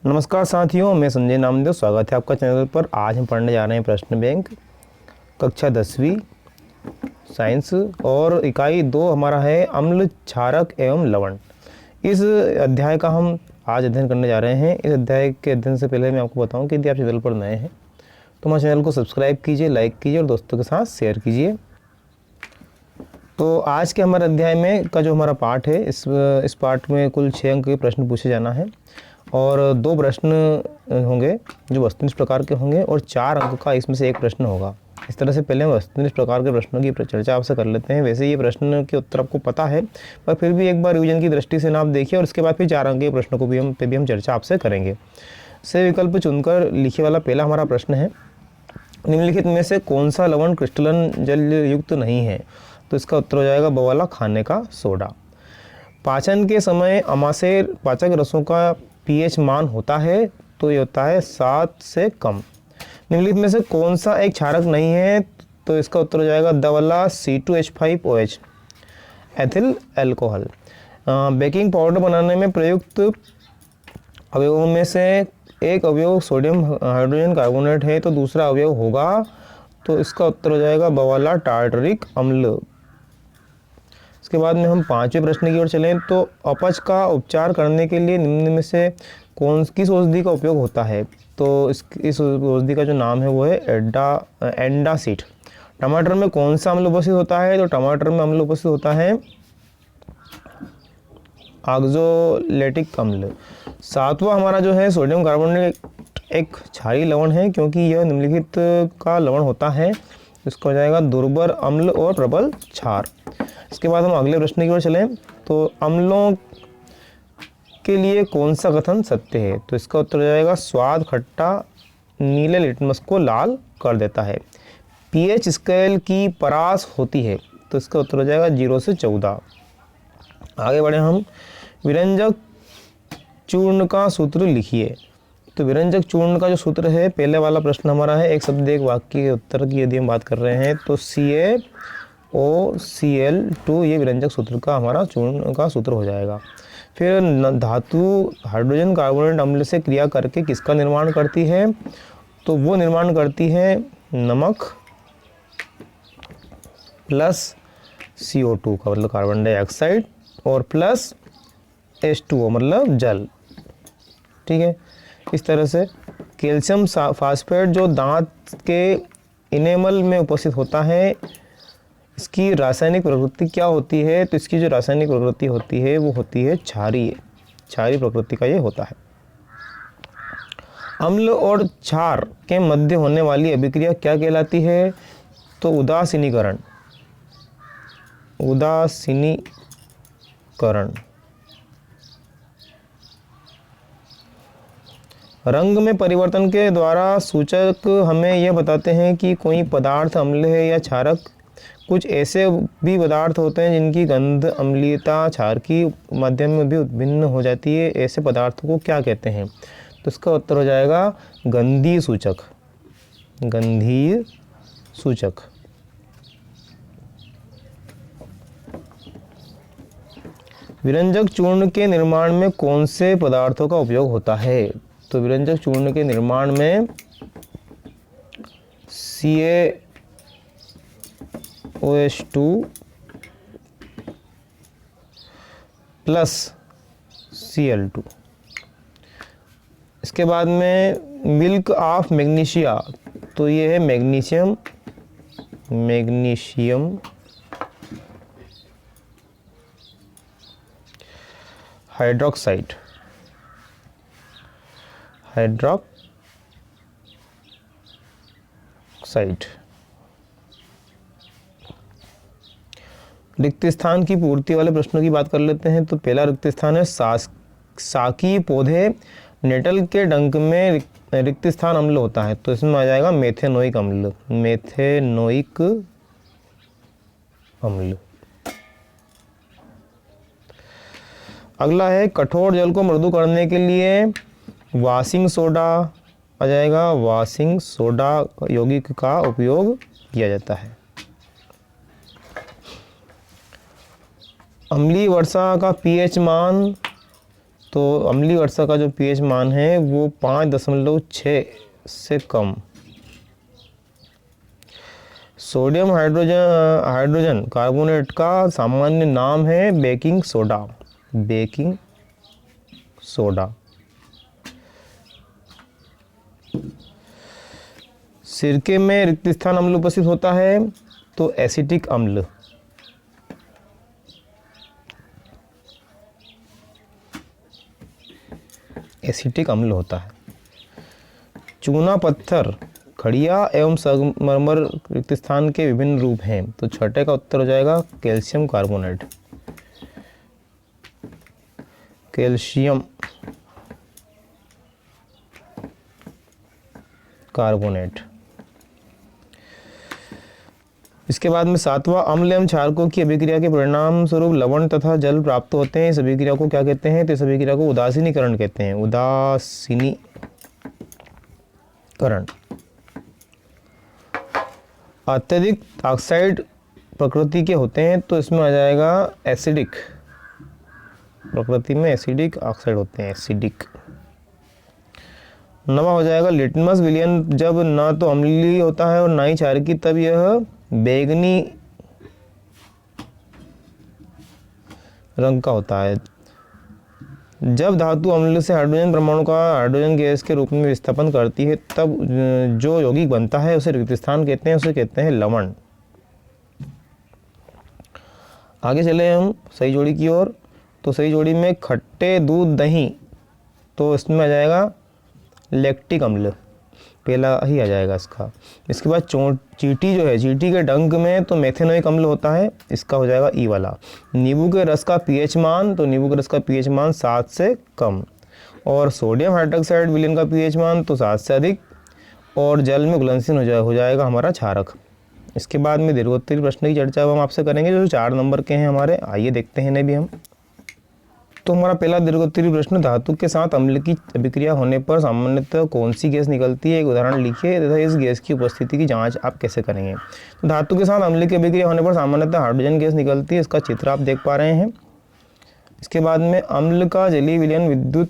नमस्कार साथियों, मैं संजय नामदेव। स्वागत है आपका चैनल पर। आज हम पढ़ने जा रहे हैं प्रश्न बैंक कक्षा 10वीं साइंस और इकाई 2 हमारा है अम्ल, क्षारक एवं लवण। इस अध्याय का हम आज अध्ययन करने जा रहे हैं। इस अध्याय के अध्ययन से पहले मैं आपको बताऊं कि यदि आप चैनल पर नए हैं तो हमारे चैनल को सब्सक्राइब कीजिए, लाइक कीजिए और दोस्तों के साथ शेयर कीजिए। तो आज के हमारे अध्याय में का जो हमारा पाठ है, इस पाठ में कुल 6 अंक के प्रश्न पूछे जाना है और 2 प्रश्न होंगे जो वस्तुनिष्ठ प्रकार के होंगे और 4 अंक का इसमें से एक प्रश्न होगा। इस तरह से पहले हम वस्तुनिष्ठ प्रकार के प्रश्नों की चर्चा आपसे कर लेते हैं। वैसे ये प्रश्न के उत्तर आपको पता है, पर फिर भी एक बार रिवीजन की दृष्टि से आप देखिए और उसके बाद फिर 4 अंक के प्रश्नों को भी हम चर्चा आपसे करेंगे। से विकल्प चुनकर लिखे वाला पहला हमारा प्रश्न है, निम्नलिखित में से कौन सा लवण क्रिस्टलन जल युक्त नहीं है? तो इसका उत्तर हो जाएगा ब वाला, खाने का सोडा। पाचन के समय अमाशय पाचक रसों का पीएच मान होता है, तो ये होता है 7 से कम। निम्नलिखित में से कौन सा एक क्षारक नहीं है? तो इसका उत्तर हो जाएगा द वाला, C2H5OH, ethyl alcohol. Baking powder बनाने में प्रयुक्त अवयवों में से एक अवयव सोडियम हाइड्रोजन कार्बोनेट है, तो दूसरा अवयव होगा, तो इसका उत्तर हो जाएगा ब वाला, टार्टरिक अम्ल। इसके बाद में हम 5वें प्रश्न की ओर चलें तो अपच का उपचार करने के लिए निम्न में से किस औषधि का उपयोग होता है? तो इस औषधि का जो नाम है वो है एंडासिड। टमाटर में कौन सा अम्ल उपस्थित होता है? तो टमाटर में अम्ल उपस्थित होता है ऑक्सैलेटिक अम्ल। 7वां हमारा जो है सोडियम कार्बोनेट एक क्षारीय लवण है, क्योंकि यह निम्नलिखित का लवण होता है। इसका हो जाएगा दुर्बर अम्ल और प्रबल क्षार। इसके बाद हम अगले प्रश्न की ओर चलें तो अम्लों के लिए कौन सा कथन सत्य है? तो इसका उत्तर हो जाएगा स्वाद खट्टा नीले लिटमस को लाल कर देता है। पीएच स्केल की परास होती है, तो इसका उत्तर हो जाएगा 0 से 14। आगे बढ़े हम, विरंजक चूर्ण का सूत्र लिखिए। तो विरंजक चूर्ण का जो सूत्र है, पहले वाला प्रश्न हमारा है एक शब्द एक वाक्य के उत्तर की यदि हम बात कर रहे हैं तो CaOCl2 ये विरंजक सूत्र का हमारा चूर्ण का सूत्र हो जाएगा। फिर धातु हाइड्रोजन कार्बोनेट अम्ल से क्रिया करके किसका निर्माण करती है? तो वो निर्माण करती है नमक प्लस CO2 का मतलब कार्बन डाइऑक्साइड और प्लस H2O मतलब जल। ठीक है, इस तरह से कैल्शियम फास्फेट जो दांत के इनेमल में उपस्थित होता है, इसकी रासायनिक प्रकृति क्या होती है? तो इसकी जो रासायनिक प्रकृति होती है वो होती है क्षारीय प्रकृति का ये होता है। अम्ल और क्षार के मध्य होने वाली अभिक्रिया क्या कहलाती है? तो उदासीनीकरण। रंग में परिवर्तन के द्वारा सूचक हमें यह बताते हैं कि कोई पदार्थ अम्ल है या क्षारक। कुछ ऐसे भी पदार्थ होते हैं जिनकी गंध अम्लीयता क्षार की माध्यम में भी भिन्न हो जाती है। ऐसे पदार्थों को क्या कहते हैं? तो इसका उत्तर हो जाएगा गंधीय सूचक। विरंजक चूर्ण के निर्माण में कौन से पदार्थों का उपयोग होता है? तो विरंजक चूर्ण के निर्माण में CaOH2 प्लस Cl2। इसके बाद में मिल्क ऑफ मैग्नीशिया, तो ये है मैग्नीशियम हाइड्रोक्साइड। रिक्त स्थान की पूर्ति वाले प्रश्नों की बात कर लेते हैं। तो पहला रिक्त स्थान है साकी पौधे नेटल के डंक में रिक्त स्थान अम्ल होता है, तो इसमें आ जाएगा मेथेनोइक अम्ल। अगला है कठोर जल को मृदु करने के लिए वॉशिंग सोडा आ जाएगा। वॉशिंग सोडा यौगिक का उपयोग किया जाता है। अम्लीय वर्षा का पीएच मान तो अम्लीय वर्षा का जो पीएच मान है वो 5.6 से कम। सोडियम हाइड्रोजन कार्बोनेट का सामान्य नाम है बेकिंग सोडा। Baking soda. सिरके में रिक्त स्थान अम्ल उपस्थित होता है तो एसिटिक अम्ल। एसिटिक अम्ल होता है। चूना पत्थर, खड़िया एवं संगमरमर रिक्त स्थान के विभिन्न रूप हैं, तो छठे का उत्तर हो जाएगा कैल्शियम कार्बोनेट। Calcium carbonate. इसके बाद में 7वां, अम्ल एवं क्षारकों की अभिक्रिया के परिणाम स्वरूप लवण तथा जल प्राप्त होते हैं। इस अभिक्रिया को क्या कहते हैं? तो इस अभिक्रिया को उदासीनीकरण कहते हैं। उदासीनीकरण। अत्यधिक ऑक्साइड प्रकृति के होते हैं तो इसमें आ जाएगा एसिडिक। प्रकृति में एसिडिक ऑक्साइड होते हैं, एसिडिक। 9वां हो जाएगा लिटमस विलयन। जब ना तो अम्लीय होता है और ना ही क्षारकी, तब यह बैंगनी रंग का होता है। जब धातु अम्ल से हाइड्रोजन परमाणु का हाइड्रोजन गैस के रूप में विस्थापन करती है, तब जो यौगिक बनता है उसे रिक्त स्थान कहते हैं, उसे कहते हैं लवण। आगे चले हम सही जोड़ी की ओर। तो सही जोड़ी में खट्टे दूध दही, तो इसमें आ जाएगा लैक्टिक अम्ल, पहला ही आ जाएगा इसका। इसके बाद चींटी जो है, चींटी के डंक में तो मेथेनोइक अम्ल होता है, इसका हो जाएगा ई वाला। नींबू के रस का पीएच मान, तो नींबू के रस का पीएच मान 7 से कम। और सोडियम हाइड्रोक्साइड विलयन का पीएच मान तो 7 से अधिक। और जल में घुलनशील हो जाएगा हमारा क्षारक। इसके बाद में दीर्घोत्तरीय प्रश्न की चर्चा हम आपसे करेंगे जो 4 नंबर के हैं हमारे। आइए देखते हैं इन्हें भी हम। तो हमारा पहला दीर्घोत्तरीय प्रश्न, धातु के साथ अम्ल की अभिक्रिया होने पर सामान्यतः कौन सी गैस निकलती है? एक उदाहरण लिखिए तथा इस गैस की उपस्थिति की जांच आप कैसे करेंगे। तो धातु के साथ अम्ल की अभिक्रिया होने पर सामान्यतः हाइड्रोजन गैस निकलती है, इसका चित्र आप देख पा रहे हैं। इसके बाद में अम्ल का जलीय विलयन विद्युत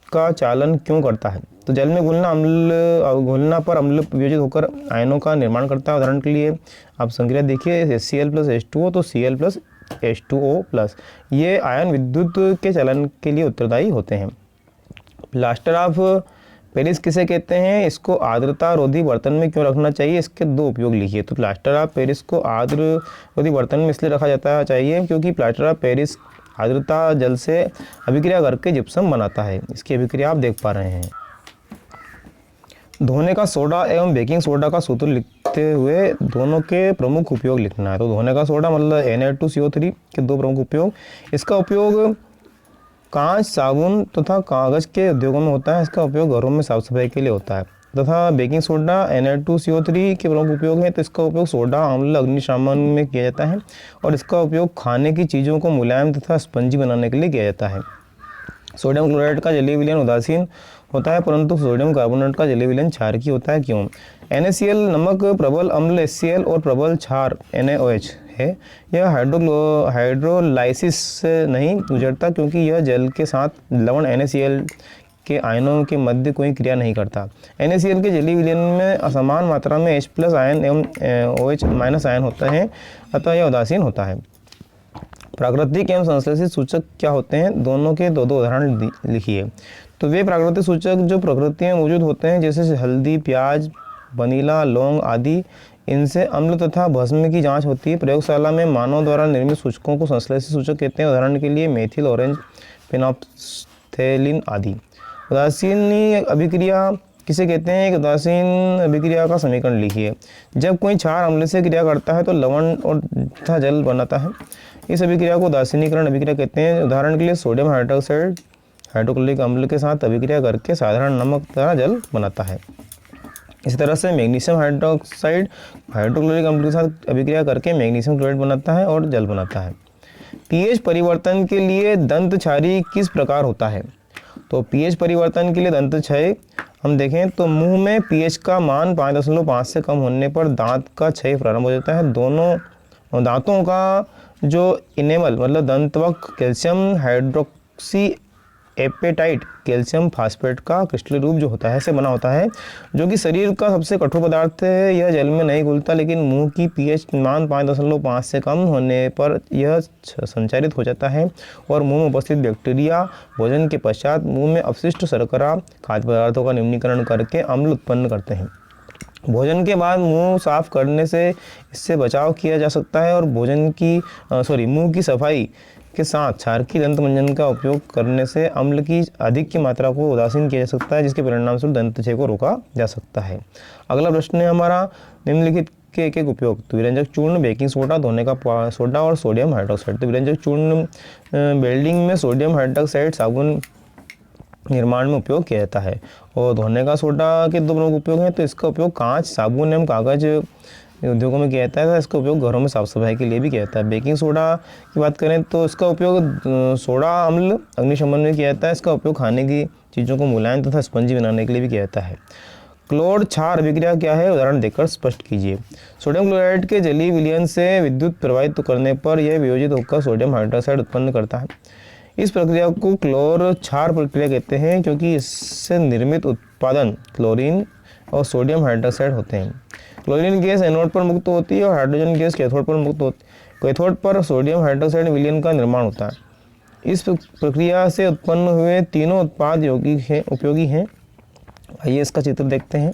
का चालन क्यों करता है? तो जल में घुलना पर अम्ल वियोजित होकर आयनों का निर्माण करता है। उदाहरण के लिए आप संक्रिया देखिए, HCl + H2O, तो Cl + H2O+, ये आयन विद्युत के चलन के लिए उत्तरदायी होते हैं। प्लास्टर ऑफ पेरिस किसे कहते हैं? इसको आर्द्रता रोधी बर्तन में क्यों रखना चाहिए? इसके 2 उपयोग लिखिए। तो प्लास्टर ऑफ पेरिस को आर्द्र रोधी बर्तन में इसलिए रखा जाता चाहिए क्योंकि प्लास्टर ऑफ पेरिस आर्द्रता जल से अभिक्रिया करके जिप्सम बनाता है। इसकी अभिक्रिया आप देख पा रहे हैं। धोने का सोडा एवं बेकिंग सोडा का सूत्र लिखते हुए दोनों के प्रमुख उपयोग लिखना है। तो धोने का सोडा मतलब Na2CO3 के 2 प्रमुख उपयोग। इसका उपयोग कांच, साबुन तथा कागज के उद्योगों में होता है। इसका उपयोग घरों में साफ सफाई के लिए होता है। तथा बेकिंग सोडा Na2CO3 के प्रमुख उपयोग हैं, तो इसका उपयोग सोडा अम्ल अग्निशमन में किया जाता है और इसका उपयोग खाने की चीज़ों को मुलायम तथा स्पंजी बनाने के लिए किया जाता है। सोडियम क्लोराइड का जलीय विलयन उदासीन होता है, परंतु सोडियम कार्बोनेट का जलीय विलयन क्षारकी होता है। क्यों? NaCl नमक प्रबल अम्ल HCl और प्रबल क्षार NaOH है। यह हाइड्रोलाइसिस से नहीं गुजरता क्योंकि यह जल के साथ लवण NaCl के आयनों के मध्य कोई क्रिया नहीं करता। NaCl के जलीय विलयन में असमान मात्रा में H+ आयन एवं OH- आयन होता है, अतः यह उदासीन होता है। प्राकृतिक एवं संश्लेषित सूचक क्या होते हैं? दोनों के 2 उदाहरण लिखिए। तो वे प्राकृतिक सूचक जो प्रकृति में मौजूद होते हैं, जैसे हल्दी, प्याज, वनीला, लौंग आदि, इनसे अम्ल तथा भस्म की जांच होती है। प्रयोगशाला में मानव द्वारा निर्मित सूचकों को संश्लेषित सूचक कहते हैं। उदाहरण के लिए मेथिल, ऑरेंज, फेनोप्थेलिन आदि। उदासीन अभिक्रिया किसे कहते हैं? एक उदासीन अभिक्रिया का समीकरण लिखिए। जब कोई क्षार अम्ल से क्रिया करता है तो लवण और तथा जल बनाता है। इस अभिक्रिया को उदासीनीकरण अभिक्रिया कहते हैं। उदाहरण के लिए सोडियम हाइड्रोक्साइड हाइड्रोक्लोरिक अम्ल के साथ अभिक्रिया करके साधारण नमक तथा जल बनाता है। इसी तरह से मैग्नीशियम हाइड्रोक्साइड हाइड्रोक्लोरिक अम्ल के साथ अभिक्रिया करके मैग्नीशियम क्लोराइड बनाता है और जल बनाता है। पीएच परिवर्तन के लिए दंत क्षारी किस प्रकार होता है? तो पीएच परिवर्तन के लिए दंत क्षय हम देखें तो मुंह में पीएच का मान 5.5 से कम होने पर दांत का क्षय प्रारंभ हो जाता है। दोनों दांतों का जो इनेमल मतलब दंतवक calcium hydroxyapatite calcium phosphate का क्रिस्टल रूप जो होता है से बना होता है, जो कि शरीर का सबसे कठोर पदार्थ है। यह जल में नहीं घुलता, लेकिन मुंह की पीएच मान 5.5 से कम होने पर यह संचारित हो जाता है और मुंह में उपस्थित बैक्टीरिया भोजन के पश्चात मुंह में अपशिष्ट शर्करा खाद्य पदार्थों का निम्नीकरण करके अम्ल उत्पन्न करते हैं। भोजन के बाद मुंह साफ करने से इससे बचाव किया जा सकता है और मुंह की सफाई के साथ क्षारकीय दंत मंजन का उपयोग करने से अम्ल की अधिक की मात्रा को उदासीन किया जा सकता है, जिसके परिणामस्वरूप दंतक्षय को रोका जा सकता है। अगला प्रश्न है हमारा, निम्नलिखित के एक उपयोग। तो विरंजक चूर्ण, बेकिंग सोडा, धोने का सोडा और सोडियम हाइड्रोक्साइड। तो विरंजक चूर्ण वेल्डिंग में सोडियम हाइड्रोक्साइड साबुन निर्माण में उपयोग किया जाता है और धोने का सोडा के दो प्रमुख उपयोग हैं। तो इसका उपयोग कांच, साबुन एवं कागज उद्योगों में किया जाता है। इसका उपयोग घरों में साफ सफाई के लिए भी किया जाता है। बेकिंग सोडा की बात करें तो इसका उपयोग सोडा अम्ल अग्निशमन में किया जाता है। इसका उपयोग खाने की चीज़ों को मुलायम तथा स्पंजी बनाने के लिए भी किया जाता है। क्लोर क्षार अभिक्रिया क्या है, उदाहरण देकर स्पष्ट कीजिए। सोडियम क्लोराइड के जलीय विलयन से विद्युत प्रवाहित करने पर यह वियोजित होकर सोडियम हाइड्रोक्साइड उत्पन्न करता है। इस प्रक्रिया को क्लोर क्षार प्रक्रिया कहते हैं, क्योंकि इससे निर्मित उत्पादन क्लोरीन और सोडियम हाइड्रोक्साइड होते हैं। क्लोरीन गैस एनोड पर मुक्त होती है और हाइड्रोजन गैस कैथोड पर मुक्त होती है। कैथोड पर सोडियम हाइड्रोक्साइड विलयन का निर्माण होता है। इस प्रक्रिया से उत्पन्न हुए तीनों उत्पाद उपयोगी हैं। आइए इसका चित्र देखते हैं।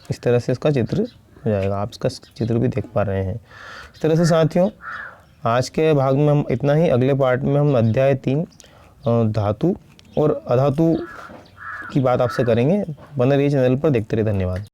इस तरह से इसका चित्र हो जाएगा, आप इसका चित्र भी देख पा रहे हैं। इस तरह से साथियों, आज के भाग में हम इतना ही। अगले पार्ट में हम अध्याय 3 धातु और अधातु की बात आपसे करेंगे। बने रहिए चैनल पर, देखते रहिए। धन्यवाद।